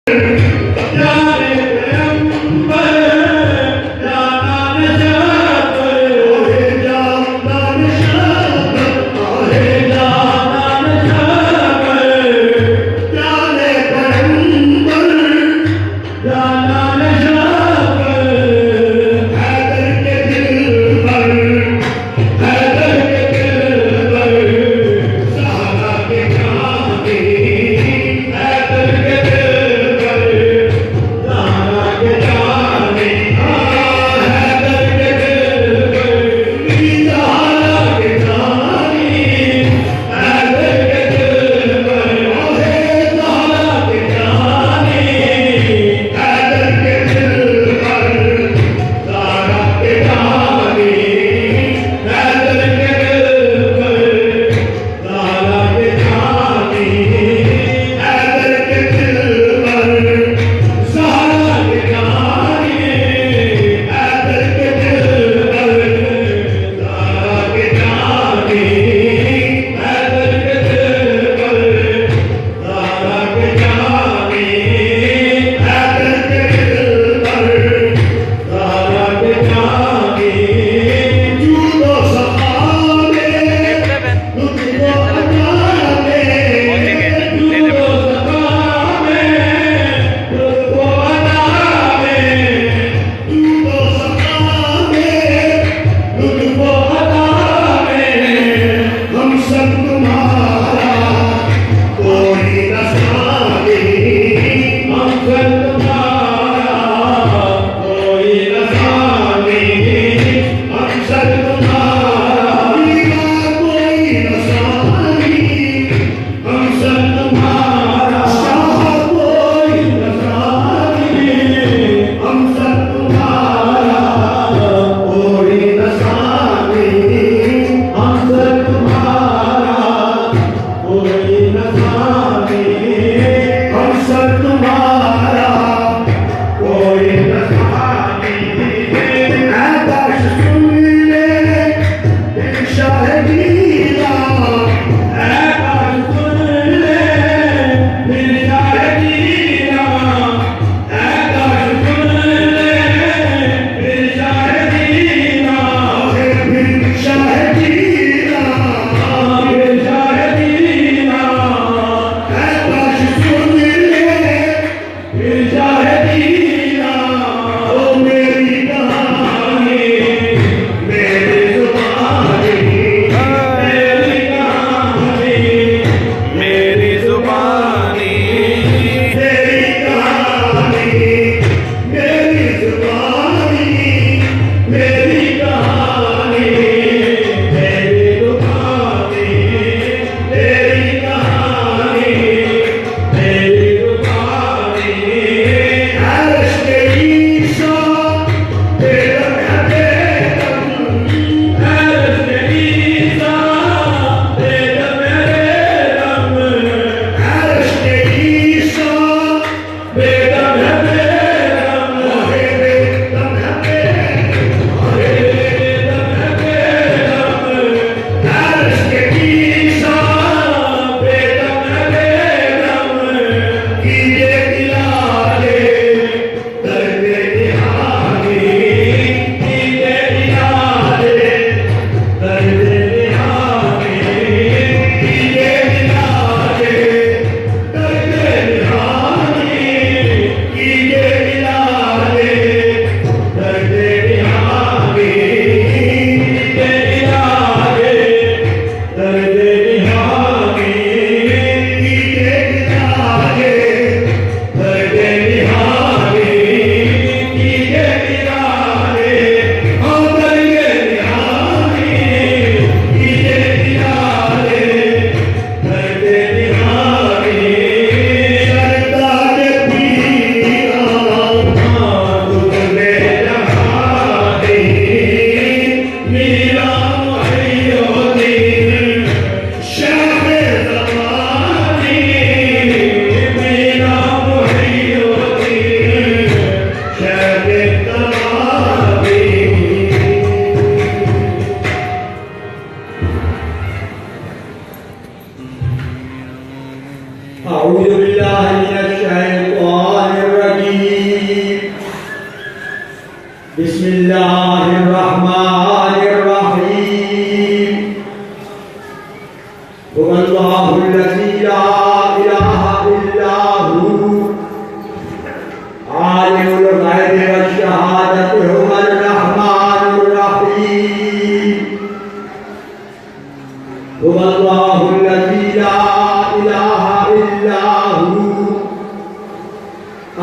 Yeah.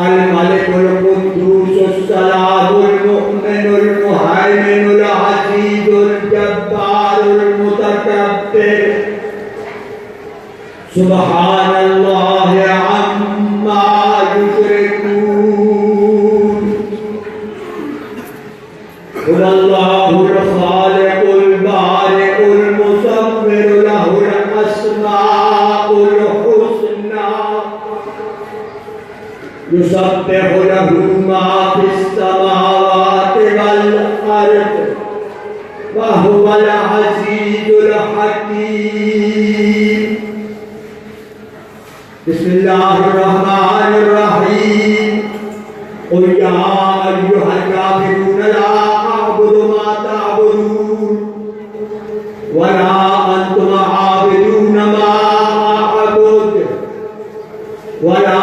الملك القدوس السلام المؤمن المهيمن العزيز الجبار المتكبر سبحان الله عما يشركون هو الله الخالق البارئ المصور له الأسماء الحسنى يسبح له ما في السماوات والأرض وهو العزيز الحكيم بسم الله الرحمن الرحيم قل يا أيها الكافرون لا أعبد ما تعبدون ولا أنتم عابدون ما أعبد ولا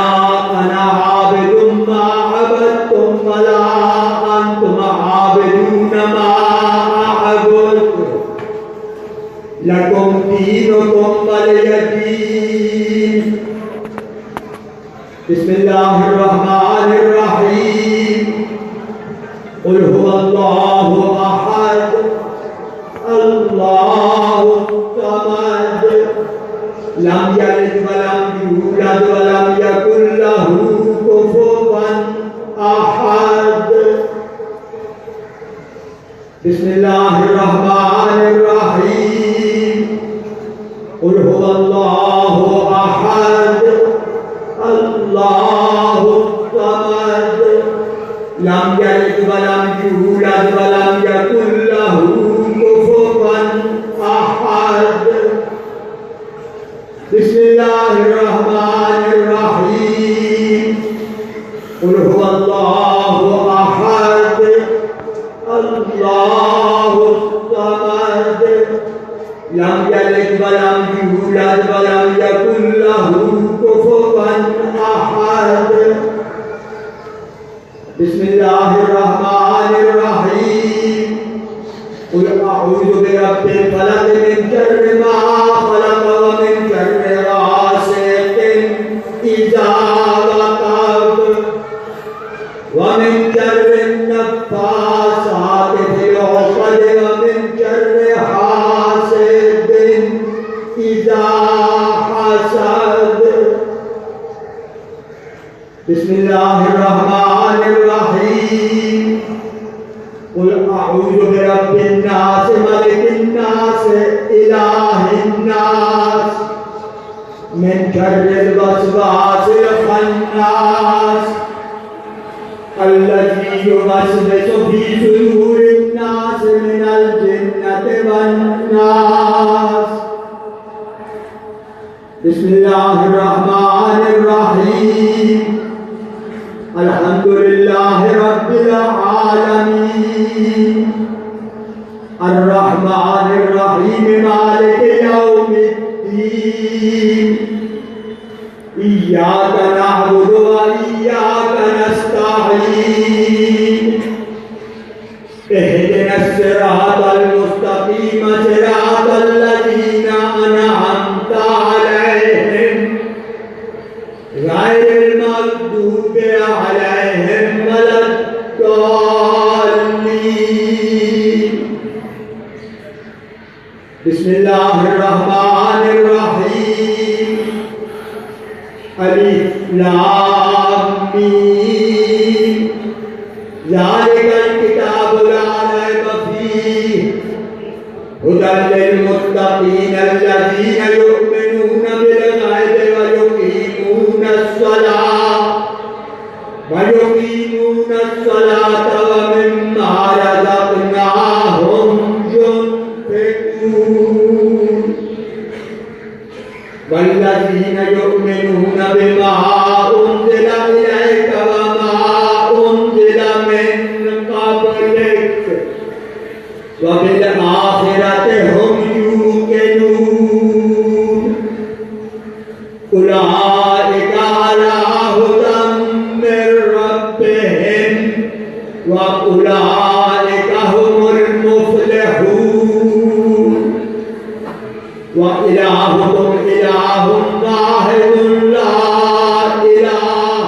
أنا عابد ما عبدتم ولا أنتم عابدون ما أعبد لكم دينكم ولي دين بسم الله الرحمن الرحيم قل هو الله أحد الله الصمد لم يلد ولم يولد ولم يكن له كفوا أحد بسم الله الرحمن الرحيم قل هو الله أحد الله الصمد لم يلد ولم يولد ولم يكن له كفوا أحد بسم الله الرحمن الرحيم قل هو الله أحد الله الصمد لم يلد ولم يولد ولم يكن له كفوا أحد بسم الله الرحمن الرحيم قل أعوذ برب الفلق من شر ما خلق ومن شر غاسق إذا وقب ومن شر النفاثات في العقد ومن شر حاسد إذا حسد بسم الله الرحمن الرحيم قل أعوذ برب الناس ملك الناس إله الناس من شر الوسواس الخناس الذي يوسوس في صدور الناس من الجنة والناس بسم الله الرحمن الرحيم الحمد لله رب العالمين الرحمن الرحيم مالك يوم الدين إياك نعبد وإياك نستعين اهدنا الصراط المستقيم صراط الذين أنعمت عليهم غير المغضوب عليهم ولا الضالين بسم الله الرحمن الرحيم ألف لام ميم ذلك الكتاب لا ريب فيه هدى للمتقين الذين يؤمنون بالغيب ويقيمون الصلاة ومما رزقناهم ينفقون والذين يؤمنون بما أنزل إليك وما أنزل من قبلك وبالآخرة هم يوقنون أولئك على هدى من ربهم وأولئك هم المفلحون وإلهكم إله واحد لا إله